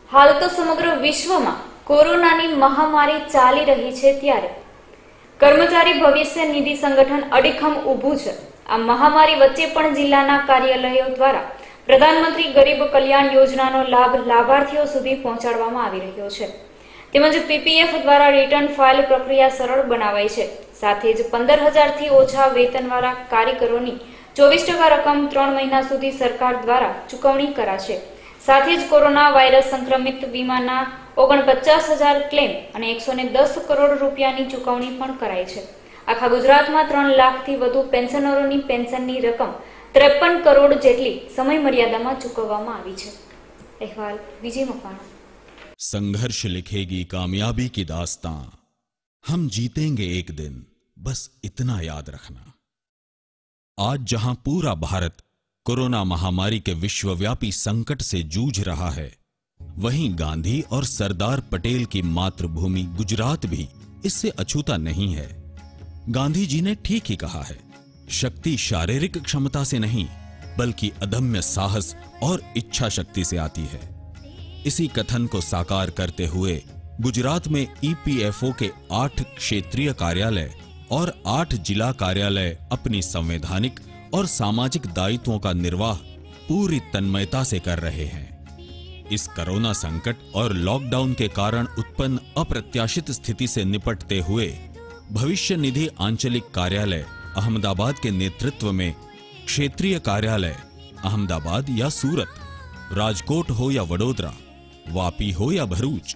हाल तो समग्र विश्व में कोरोनानी महामारी चाली रही है त्यारे कर्मचारी भविष्य निधि संगठन अडिखम ऊभू छे। आ महामारी वच्चे पण जिल्लाना कार्यालयों द्वारा प्रधानमंत्री गरीब कल्याण योजनानो लाभ लाभार्थीओ सुधी पहोंचाडवामां आवी रह्यो छे। તેમજ પીપીએફ દ્વારા રિટર્ન ફાઇલ પ્રક્રિયા સરળ બનાવાઈ છે। સાથે જ 15,000 થી ઓછા વેતનવાળા કાર્યકરોની 24% રકમ 3 મહિના સુધી સરકાર દ્વારા ચૂકવણી કરાશે। સાથે જ કોરોના વાયરસ સંક્રમિત વીમાના 49,000 ક્લેમ અને 110 કરોડ રૂપિયાની ચૂકવણી પણ કરાઈ છે। આખા ગુજરાતમાં 3 લાખથી વધુ પેન્શનરોની પેન્શનની રકમ 53 કરોડ જેટલી સમય મર્યાદામાં ચૂકવવામાં આવી છે। અહેવાલ વિજય મકવાણા। संघर्ष लिखेगी कामयाबी की दास्तां, हम जीतेंगे एक दिन, बस इतना याद रखना। आज जहां पूरा भारत कोरोना महामारी के विश्वव्यापी संकट से जूझ रहा है, वहीं गांधी और सरदार पटेल की मातृभूमि गुजरात भी इससे अछूता नहीं है। गांधी जी ने ठीक ही कहा है, शक्ति शारीरिक क्षमता से नहीं बल्कि अदम्य साहस और इच्छा शक्ति से आती है। इसी कथन को साकार करते हुए गुजरात में ईपीएफओ के 8 क्षेत्रीय कार्यालय और 8 जिला कार्यालय अपनी संवैधानिक और सामाजिक दायित्वों का निर्वाह पूरी तन्मयता से कर रहे हैं। इस कोरोना संकट और लॉकडाउन के कारण उत्पन्न अप्रत्याशित स्थिति से निपटते हुए भविष्य निधि आंचलिक कार्यालय अहमदाबाद के नेतृत्व में क्षेत्रीय कार्यालय अहमदाबाद या सूरत, राजकोट हो या वडोदरा, वापी हो या भरूच,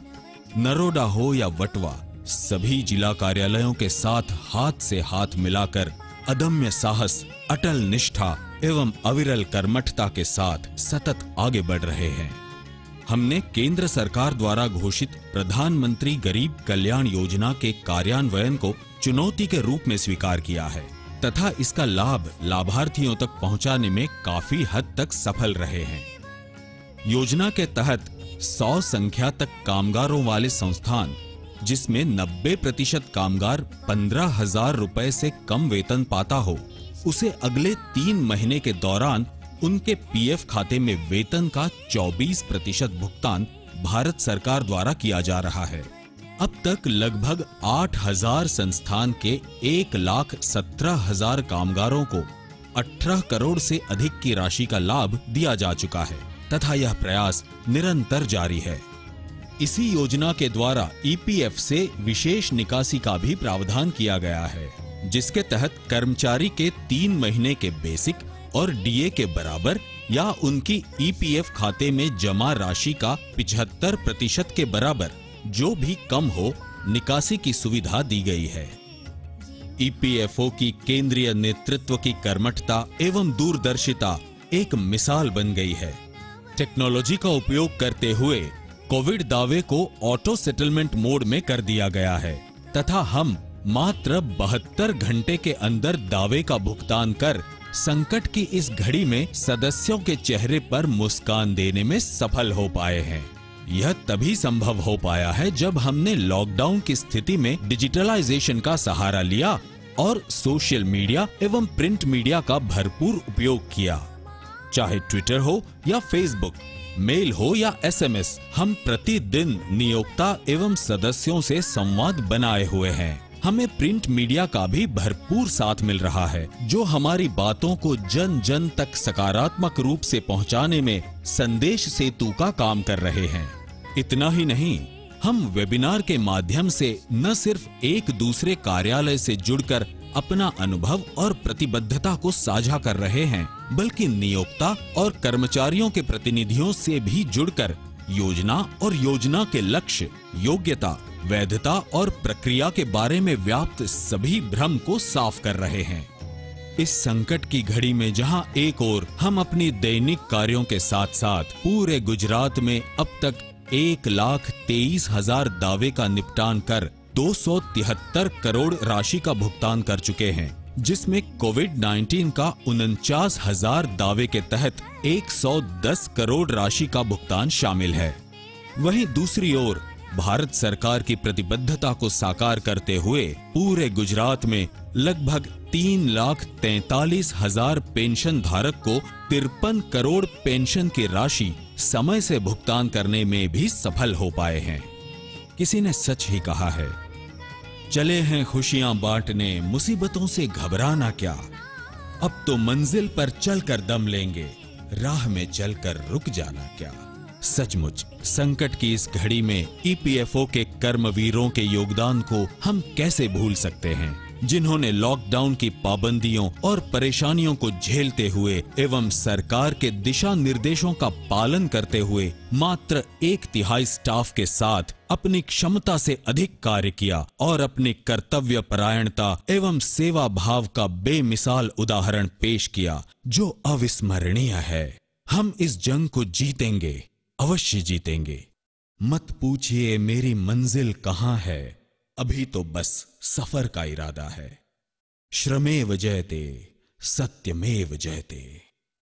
नरोडा हो या वटवा, सभी जिला कार्यालयों के साथ हाथ से हाथ मिलाकर अदम्य साहस, अटल निष्ठा एवं अविरल कर्मठता के साथ सतत आगे बढ़ रहे हैं। हमने केंद्र सरकार द्वारा घोषित प्रधानमंत्री गरीब कल्याण योजना के कार्यान्वयन को चुनौती के रूप में स्वीकार किया है तथा इसका लाभ लाभार्थियों तक पहुंचाने में काफी हद तक सफल रहे हैं। योजना के तहत 100 संख्या तक कामगारों वाले संस्थान, जिसमें 90% कामगार 15,000 रुपए से कम वेतन पाता हो, उसे अगले 3 महीने के दौरान उनके पीएफ खाते में वेतन का 24% भुगतान भारत सरकार द्वारा किया जा रहा है। अब तक लगभग 8,000 संस्थान के 1,17,000 कामगारों को 18 करोड़ से अधिक की राशि का लाभ दिया जा चुका है तथा यह प्रयास निरंतर जारी है। इसी योजना के द्वारा ईपीएफ से विशेष निकासी का भी प्रावधान किया गया है, जिसके तहत कर्मचारी के 3 महीने के बेसिक और डीए के बराबर या उनकी ईपीएफ खाते में जमा राशि का 75% के बराबर जो भी कम हो, निकासी की सुविधा दी गई है। ईपीएफओ की केंद्रीय नेतृत्व की कर्मठता एवं दूरदर्शिता एक मिसाल बन गई है। टेक्नोलॉजी का उपयोग करते हुए कोविड दावे को ऑटो सेटलमेंट मोड में कर दिया गया है तथा हम मात्र 72 घंटे के अंदर दावे का भुगतान कर संकट की इस घड़ी में सदस्यों के चेहरे पर मुस्कान देने में सफल हो पाए हैं। यह तभी संभव हो पाया है जब हमने लॉकडाउन की स्थिति में डिजिटलाइजेशन का सहारा लिया और सोशल मीडिया एवं प्रिंट मीडिया का भरपूर उपयोग किया। चाहे ट्विटर हो या फेसबुक, मेल हो या एसएमएस, हम प्रतिदिन नियोक्ता एवं सदस्यों से संवाद बनाए हुए हैं। हमें प्रिंट मीडिया का भी भरपूर साथ मिल रहा है, जो हमारी बातों को जन जन तक सकारात्मक रूप से पहुंचाने में संदेश सेतु का काम कर रहे हैं। इतना ही नहीं, हम वेबिनार के माध्यम से न सिर्फ एक दूसरे कार्यालय से जुड़कर अपना अनुभव और प्रतिबद्धता को साझा कर रहे हैं, बल्कि नियोक्ता और कर्मचारियों के प्रतिनिधियों से भी जुड़कर योजना और योजना के लक्ष्य, योग्यता, वैधता और प्रक्रिया के बारे में व्याप्त सभी भ्रम को साफ कर रहे हैं। इस संकट की घड़ी में जहां एक ओर हम अपनी दैनिक कार्यों के साथ साथ पूरे गुजरात में अब तक 1,23,000 दावे का निपटान कर 273 करोड़ राशि का भुगतान कर चुके हैं, जिसमें कोविड-19 का 49,000 दावे के तहत 110 करोड़ राशि का भुगतान शामिल है। वहीं दूसरी ओर भारत सरकार की प्रतिबद्धता को साकार करते हुए पूरे गुजरात में लगभग 3,43,000 पेंशन धारक को 53 करोड़ पेंशन की राशि समय से भुगतान करने में भी सफल हो पाए हैं। किसी ने सच ही कहा है, चले हैं खुशियां बांटने, मुसीबतों से घबराना क्या, अब तो मंजिल पर चलकर दम लेंगे, राह में चलकर रुक जाना क्या। सचमुच संकट की इस घड़ी में ईपीएफओ के कर्मवीरों के योगदान को हम कैसे भूल सकते हैं, जिन्होंने लॉकडाउन की पाबंदियों और परेशानियों को झेलते हुए एवं सरकार के दिशा निर्देशों का पालन करते हुए मात्र 1/3 स्टाफ के साथ अपनी क्षमता से अधिक कार्य किया और अपनी कर्तव्य परायणता एवं सेवा भाव का बेमिसाल उदाहरण पेश किया, जो अविस्मरणीय है। हम इस जंग को जीतेंगे, अवश्य जीतेंगे। मत पूछिए मेरी मंजिल कहां है, अभी तो बस सफर का इरादा है। श्रमेव जयते, सत्यमेव जयते।